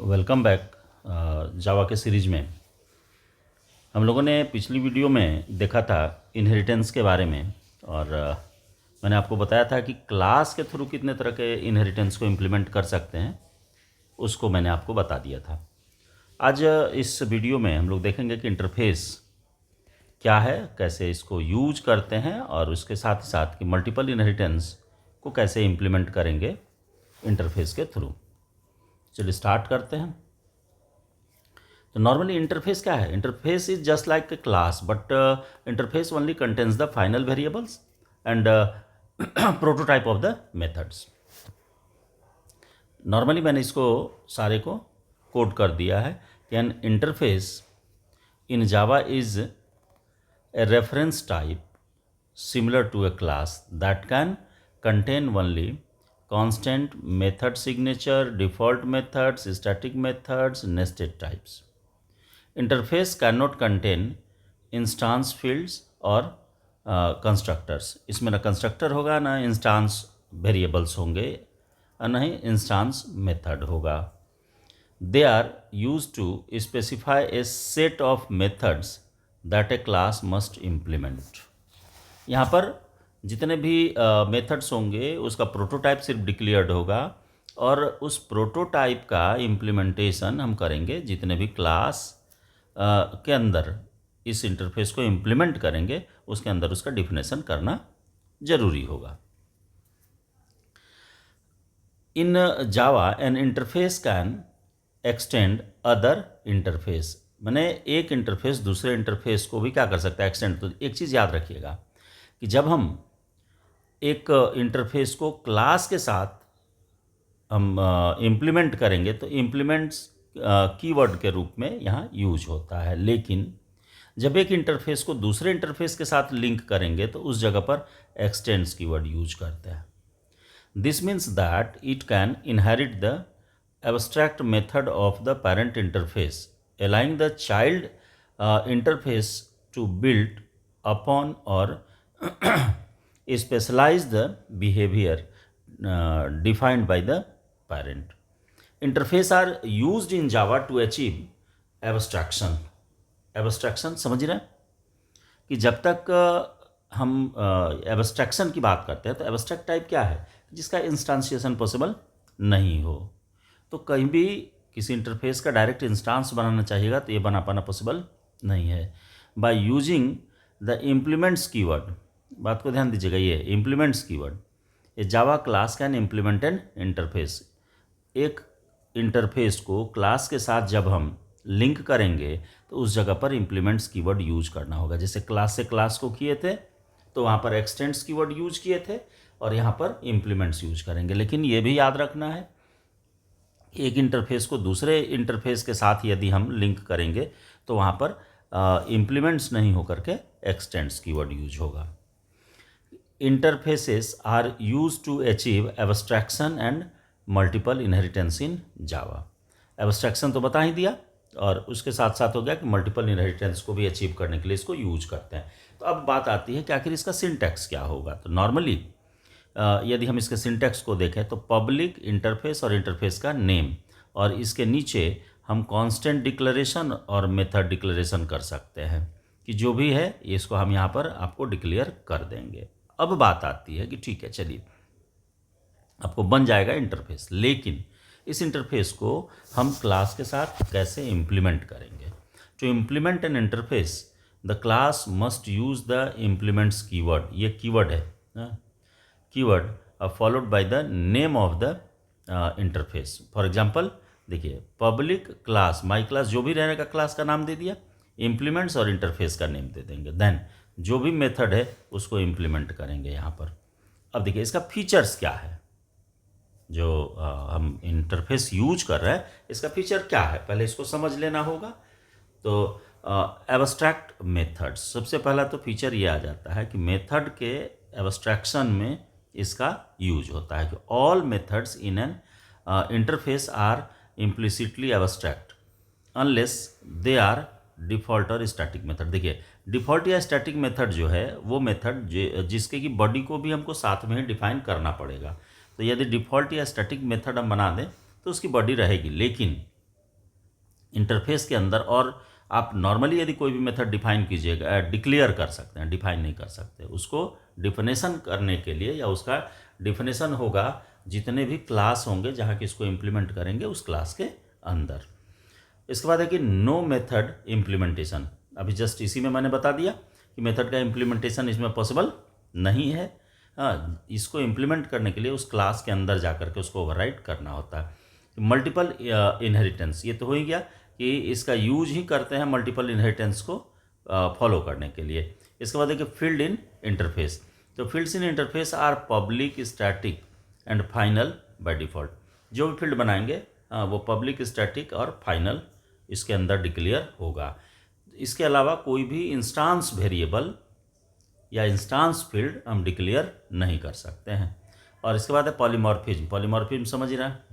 Welcome back. जावा के series में हम लोगों ने पिछली वीडियो में देखा था इनहेरिटेंस के बारे में। और मैंने आपको बताया था कि क्लास के थ्रू कितने तरह के इनहेरिटेंस को इम्प्लीमेंट कर सकते हैं, उसको मैंने आपको बता दिया था। आज इस वीडियो में हम लोग देखेंगे कि इंटरफेस क्या है, कैसे इसको यूज करते हैं, और उसके साथ ही साथ कि मल्टीपल इनहेरिटेंस को कैसे इम्प्लीमेंट करेंगे इंटरफेस के थ्रू। चलिए स्टार्ट करते हैं। तो नॉर्मली इंटरफेस क्या है? Interface is just like a class, but interface only contains the final variables and prototype of the methods. Normally मैंने इसको सारे को कोड कर दिया है कि N interface in Java is a reference type similar to a class that can contain only constant method signature, default methods, static methods, nested types. Interface cannot contain instance fields or constructors. इसमें ना constructor होगा, ना instance variables होंगे, और ना ही instance method होगा. They are used to specify a set of methods that a class must implement. यहाँ पर जितने भी मेथड्स होंगे उसका प्रोटोटाइप सिर्फ डिक्लेयर्ड होगा, और उस प्रोटोटाइप का इम्प्लीमेंटेशन हम करेंगे जितने भी क्लास के अंदर इस इंटरफेस को इम्प्लीमेंट करेंगे उसके अंदर उसका डिफिनेशन करना ज़रूरी होगा। In Java an interface can extend other interface, मैंने एक इंटरफेस दूसरे इंटरफेस को भी क्या कर सकता है? एक्सटेंड। तो एक चीज़ याद रखिएगा कि जब हम एक इंटरफेस को क्लास के साथ हम इम्प्लीमेंट करेंगे तो इम्प्लीमेंट्स कीवर्ड के रूप में यहाँ यूज होता है, लेकिन जब एक इंटरफेस को दूसरे इंटरफेस के साथ लिंक करेंगे तो उस जगह पर एक्सटेंड्स कीवर्ड यूज करते हैं। This means that it can inherit the abstract method of the parent interface, allowing the child interface to build upon or specialize the behavior defined by the parent. Interface are used in Java to achieve abstraction. Abstraction समझ रहे हैं कि जब तक हम abstraction की बात करते हैं तो एब्स्ट्रैक्ट टाइप क्या है? जिसका इंस्टांसिएशन पॉसिबल नहीं हो। तो कहीं भी किसी इंटरफेस का डायरेक्ट इंस्टांस बनाना चाहिएगा तो ये बना पाना पॉसिबल नहीं है। By using the implements keyword, बात को ध्यान दीजिएगा, ये इम्प्लीमेंट्स कीवर्ड, ये Java class can implement an interface. एक इंटरफेस को क्लास के साथ जब हम लिंक करेंगे तो उस जगह पर इम्प्लीमेंट्स कीवर्ड यूज करना होगा। जैसे क्लास से क्लास को किए थे तो वहाँ पर एक्सटेंड्स कीवर्ड यूज किए थे, और यहाँ पर इम्प्लीमेंट्स यूज करेंगे। लेकिन ये भी याद रखना है, एक इंटरफेस को दूसरे इंटरफेस के साथ यदि हम लिंक करेंगे तो वहाँ पर इम्प्लीमेंट्स नहीं होकर के एक्सटेंड्स कीवर्ड यूज होगा। Interfaces are use to achieve abstraction and multiple inheritance in Java. Abstraction तो बता ही दिया, और उसके साथ साथ हो गया कि मल्टीपल इनहेरिटेंस को भी अचीव करने के लिए इसको यूज करते हैं। तो अब बात आती है कि आखिर इसका सिंटैक्स क्या होगा। तो नॉर्मली यदि हम इसके सिंटैक्स को देखें तो पब्लिक इंटरफेस और इंटरफेस का नेम, और इसके नीचे हम कांस्टेंट डिक्लेरेशन और मेथड डिक्लेरेशन कर सकते हैं कि जो भी है इसको हम यहाँ पर आपको डिक्लेयर कर देंगे। अब बात आती है कि ठीक है, चलिए आपको बन जाएगा इंटरफेस, लेकिन इस इंटरफेस को हम क्लास के साथ कैसे इम्प्लीमेंट करेंगे? To implement an interface the class must use the implements keyword, ये कीवर्ड है, keyword followed by the name of the interface. For example देखिए, पब्लिक क्लास, माई क्लास, जो भी रहने का क्लास का नाम दे दिया, इम्प्लीमेंट्स और इंटरफेस का नेम दे देंगे, देन जो भी मेथड है उसको इम्प्लीमेंट करेंगे यहाँ पर। अब देखिए इसका फीचर्स क्या है, जो हम इंटरफेस यूज कर रहे हैं इसका फीचर क्या है, पहले इसको समझ लेना होगा। तो एब्स्ट्रैक्ट मेथड्स, सबसे पहला तो फीचर ये आ जाता है कि मेथड के एब्स्ट्रैक्शन में इसका यूज होता है कि all methods in an interface are implicitly abstract unless they are default और स्टैटिक मेथड। देखिए डिफ़ॉल्ट या स्टैटिक मेथड जो है वो मेथड जिसके की बॉडी को भी हमको साथ में ही डिफाइन करना पड़ेगा। तो यदि डिफ़ॉल्ट या स्टैटिक मेथड हम बना दें तो उसकी बॉडी रहेगी, लेकिन इंटरफेस के अंदर। और आप नॉर्मली यदि कोई भी मेथड डिफाइन कीजिएगा, डिक्लेयर कर सकते हैं, डिफाइन नहीं कर सकते, उसको डिफिनेशन करने के लिए, या उसका डिफिनेशन होगा जितने भी क्लास होंगे जहाँ कि इसको इम्प्लीमेंट करेंगे उस क्लास के अंदर। इसके बाद है कि नो मेथड इम्प्लीमेंटेशन। अभी जस्ट इसी में मैंने बता दिया कि मेथड का इम्प्लीमेंटेशन इसमें पॉसिबल नहीं है। हाँ, इसको इम्प्लीमेंट करने के लिए उस क्लास के अंदर जा करके उसको ओवरराइट करना होता है। मल्टीपल इनहेरिटेंस, ये तो हो ही गया कि इसका यूज ही करते हैं मल्टीपल इनहेरिटेंस को फॉलो करने के लिए। इसके बाद देखिए फील्ड इन इंटरफेस। तो fields in interface are public, static and final by default. जो भी फील्ड बनाएंगे वो पब्लिक, स्टैटिक और फाइनल इसके अंदर डिक्लेयर होगा। इसके अलावा कोई भी इंस्टांस वेरिएबल या इंस्टांस फील्ड हम डिक्लेयर नहीं कर सकते हैं। और इसके बाद है पॉलीमॉर्फिज्म। पॉलीमॉर्फिज्म समझ रहे हैं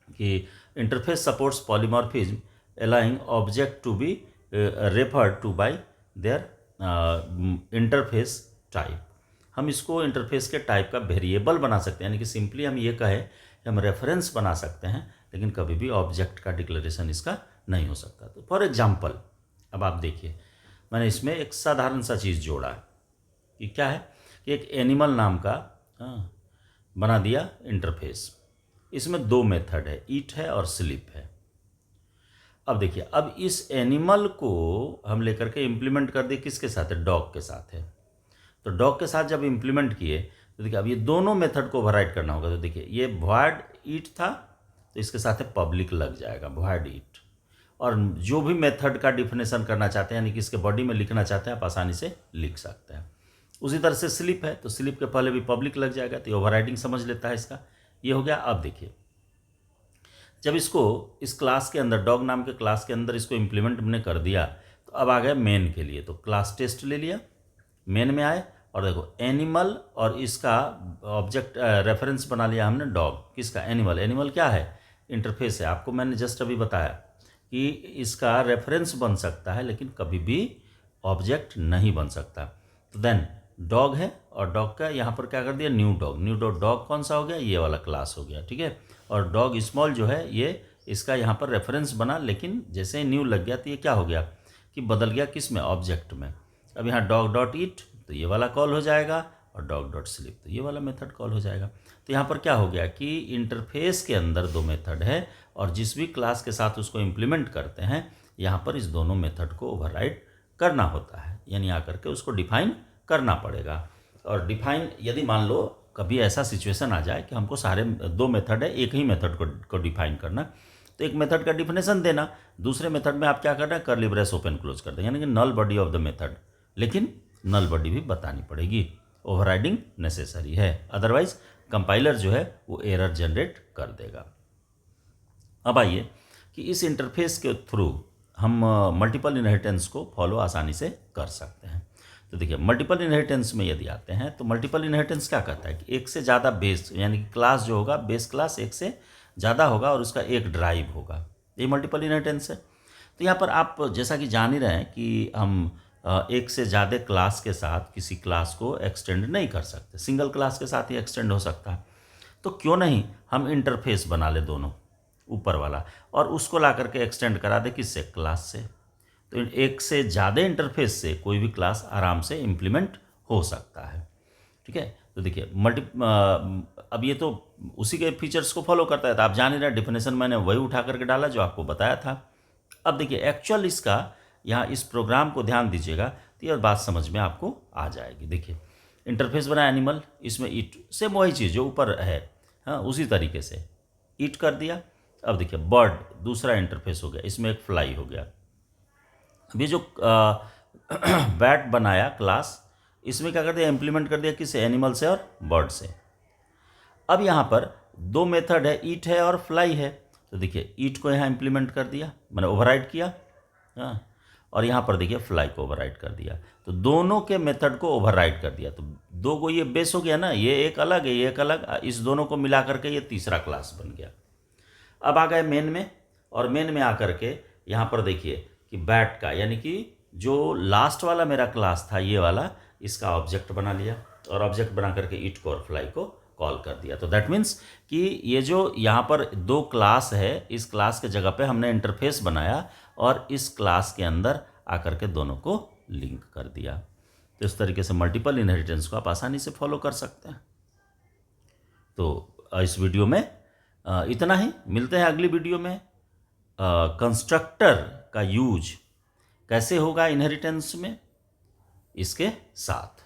कि interface supports polymorphism allowing object to be referred to by their interface type. हम इसको इंटरफेस के टाइप का वेरिएबल बना सकते हैं, यानी कि सिंपली हम ये कहें कि हम रेफरेंस बना सकते हैं, लेकिन कभी भी ऑब्जेक्ट का डिक्लेरेशन इसका नहीं हो सकता। तो फॉर एग्जांपल अब आप देखिए, मैंने इसमें एक साधारण सा चीज़ जोड़ा है कि क्या है कि एक एनिमल नाम का बना दिया इंटरफेस। इसमें दो मेथड है, ईट है और स्लीप है। अब देखिए, अब इस एनिमल को हम लेकर के इम्प्लीमेंट कर दिए, किसके साथ है, डॉग के साथ है। तो डॉग के साथ जब इम्प्लीमेंट किए तो देखिए अब ये दोनों मेथड को ओवरराइड करना होगा। तो देखिए ये वॉइड ईट था, तो इसके साथ है पब्लिक लग जाएगा वॉइड ईट। और जो भी मेथड का डिफिनेशन करना चाहते हैं, यानी कि इसके बॉडी में लिखना चाहते हैं, आप आसानी से लिख सकते हैं। उसी तरह से स्लिप है, तो स्लिप के पहले भी पब्लिक लग जाएगा, तो ये ओवरराइडिंग समझ लेता है इसका। ये हो गया। अब देखिए, जब इसको इस क्लास के अंदर, डॉग नाम के क्लास के अंदर इसको इम्प्लीमेंट हमने कर दिया, तो अब आ गया मेन के लिए। तो क्लास टेस्ट ले लिया, मेन में आए और देखो एनिमल, और इसका ऑब्जेक्ट रेफरेंस बना लिया हमने डॉग। किसका, एनिमल। एनिमल क्या है, इंटरफेस है। आपको मैंने जस्ट अभी बताया कि इसका रेफरेंस बन सकता है, लेकिन कभी भी ऑब्जेक्ट नहीं बन सकता। तो देन डॉग है, और डॉग का यहाँ पर क्या कर दिया, new dog. New dog, dog कौन सा हो गया, ये वाला क्लास हो गया, ठीक है। और डॉग स्मॉल जो है ये इसका यहाँ पर रेफरेंस बना, लेकिन जैसे नीव लग गया तो ये क्या हो गया कि बदल गया किस में, ऑब्जेक्ट में। अब यहाँ डॉग डॉट ईट, तो ये वाला कॉल हो जाएगा, और डॉग डॉट स्लीप, तो ये वाला मेथड कॉल हो जाएगा। तो यहाँ पर क्या हो गया कि इंटरफेस के अंदर दो मेथड है, और जिस भी क्लास के साथ उसको इम्प्लीमेंट करते हैं, यहाँ पर इस दोनों मेथड को ओवरराइड करना होता है, यानी आकर के उसको डिफाइन करना पड़ेगा। और डिफाइन, यदि मान लो कभी ऐसा सिचुएशन आ जाए कि हमको सारे दो मेथड है, एक ही मेथड को डिफाइन करना, तो एक मेथड का डिफिनेशन देना, दूसरे मेथड में आप क्या करना है, कर्ली ब्रेस ओपन क्लोज कर दें, यानी कि नल बॉडी ऑफ द मेथड। लेकिन नल बॉडी भी बतानी पड़ेगी, ओवरराइडिंग नेसेसरी है, अदरवाइज कंपाइलर जो है वो एरर जनरेट कर देगा। अब आइए कि इस इंटरफेस के थ्रू हम मल्टीपल इनहेरिटेंस को फॉलो आसानी से कर सकते हैं। तो देखिए, मल्टीपल इनहेरिटेंस में यदि आते हैं तो मल्टीपल इनहेरिटेंस क्या कहता है कि एक से ज़्यादा बेस, यानी कि क्लास जो होगा, बेस क्लास एक से ज़्यादा होगा और उसका एक ड्राइव होगा, ये मल्टीपल इनहेरिटेंस है। तो यहाँ पर आप जैसा कि जान ही रहे हैं कि हम एक से ज़्यादा क्लास के साथ किसी क्लास को एक्सटेंड नहीं कर सकते, सिंगल क्लास के साथ ही एक्सटेंड हो सकता है। तो क्यों नहीं हम इंटरफेस बना ले दोनों, ऊपर वाला, और उसको ला करके एक्सटेंड करा दे किससे, क्लास से। तो एक से ज़्यादा इंटरफेस से कोई भी क्लास आराम से इम्प्लीमेंट हो सकता है, ठीक है। तो देखिए अब ये तो उसी के फीचर्स को फॉलो करता है, तो आप जान ही रहे, डिफिनेशन मैंने वही उठा करके डाला जो आपको बताया था। अब देखिए एक्चुअल इसका, यहाँ इस प्रोग्राम को ध्यान दीजिएगा तो ये बात समझ में आपको आ जाएगी। देखिए इंटरफेस बना एनिमल, इसमें ईट, सेम वही चीज़ जो ऊपर है, हाँ उसी तरीके से ईट कर दिया। अब देखिए बर्ड दूसरा इंटरफेस हो गया, इसमें एक फ्लाई हो गया। अभी जो बैट बनाया क्लास, इसमें क्या कर दिया, इम्प्लीमेंट कर दिया किससे, एनिमल से और बर्ड से। अब यहाँ पर दो मेथड है, ईट है और फ्लाई है। तो देखिए ईट को यहाँ इम्प्लीमेंट कर दिया, मैंने ओवरराइड किया, हाँ, और यहाँ पर देखिए फ्लाई को ओवरराइड कर दिया। तो दोनों के मेथड को ओवरराइड कर दिया, तो दो को ये बेस हो गया ना, ये एक अलग है, ये एक अलग, इस दोनों को मिला करके ये तीसरा क्लास बन गया। अब आ गए मेन में, और मेन में आकर के यहाँ पर देखिए कि बैट का, यानी कि जो लास्ट वाला मेरा क्लास था ये वाला, इसका ऑब्जेक्ट बना लिया, और ऑब्जेक्ट बना करके ईट को और फ्लाई को कॉल कर दिया। तो दैट मीन्स कि ये जो यहाँ पर दो क्लास है, इस क्लास के जगह पे हमने इंटरफेस बनाया और इस क्लास के अंदर आकर के दोनों को लिंक कर दिया। तो इस तरीके से मल्टीपल इनहेरिटेंस को आप आसानी से फॉलो कर सकते हैं। तो इस वीडियो में इतना ही। मिलते हैं अगली वीडियो में। कंस्ट्रक्टर का यूज कैसे होगा इनहेरिटेंस में, इसके साथ।